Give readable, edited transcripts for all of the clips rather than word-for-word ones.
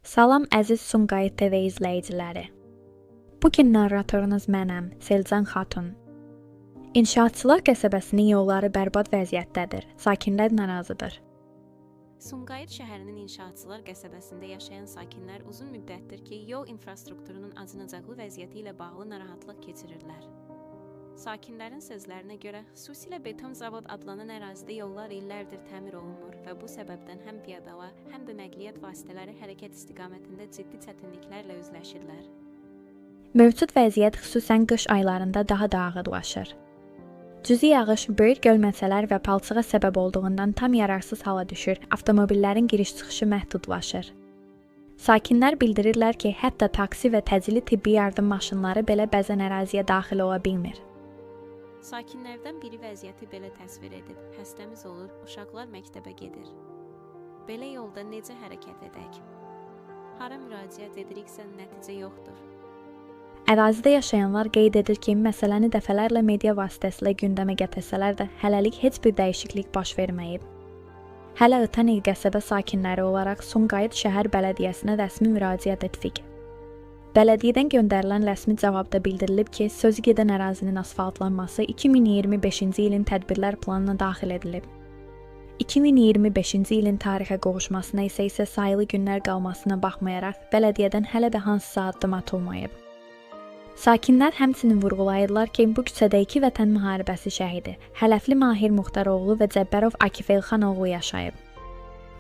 Salam əziz Sumqayıt TV izləyiciləri. Bugün narratorunuz mənəm, Selcan Xatun. İnşaatçılar qəsəbəsinin yolları bərbad vəziyyətdədir. Sakinlər narazıdır. Sumqayıt şəhərinin İnşaatçılar qəsəbəsində yaşayan sakinlər uzun müddətdir ki, yol infrastrukturunun acınacaqlı vəziyyəti ilə bağlı narahatlıq keçirirlər. Sakinlərin sözlərinə görə, xüsusilə beton zavod adlanan ərazidə yollar illərdir təmir olunmur və bu səbəbdən həm piyadalar, həm də nəqliyyat vasitələri hərəkət istiqamətində ciddi çətinliklərlə üzləşirlər. Mövcud vəziyyət xüsusən qış aylarında daha da ağırlaşır. Cüzi yağış, böyük gölməçələr və palçığa səbəb olduğundan tam yararsız hala düşür, avtomobillərin giriş-çıxışı məhdudlaşır. Sakinlər bildirirlər ki, hətta taksi və təcili tibbi yardım maşınları belə bəzən əraziyə daxil ola bilmir. Sakinlərdən biri vəziyyəti belə təsvir edib, xəstəmiz olur, uşaqlar məktəbə gedir. Belə yolda necə hərəkət edək? Hara müraciət ediriksə nəticə yoxdur. Ərazidə yaşayanlar qeyd edir ki, məsələni dəfələrlə media vasitəsilə gündəmə gətirsələr də hələlik heç bir dəyişiklik baş verməyib. Hələ ötən il qəsəbə sakinləri olaraq Sumqayıt şəhər bələdiyyəsinə rəsmi müraciət etdik. Bələdiyyədən göndərilən rəsmi cavabda bildirilib ki, sözü gedən ərazinin asfaltlanması 2025-ci ilin tədbirlər planına daxil edilib. 2025-ci ilin tarixə qovuşmasına isə sayılı günlər qalmasına baxmayaraq, bələdiyyədən hələ də hansısa addım atılmayıb. Sakinlər həmçinin vurğulayırlar ki, bu küçədə iki vətən müharibəsi şəhidi, Hələfli Mahir Muxtaroğlu və Cəbbərov Akif Elxanoğlu yaşayıb.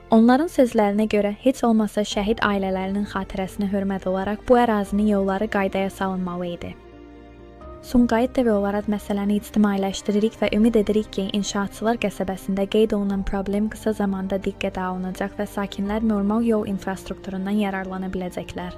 Onların sözlərinə görə heç olmasa şəhid ailələrinin xatirəsinə hörmət olaraq bu ərazinin yolları qaydaya salınmalı idi. Sumqayıt TV olaraq məsələni ictimailəşdiririk və ümid edirik ki, İnşaatçılar qəsəbəsində qeyd olunan problem qısa zamanda diqqətə alınacaq və sakinlər normal yol infrastrukturundan yararlana biləcəklər.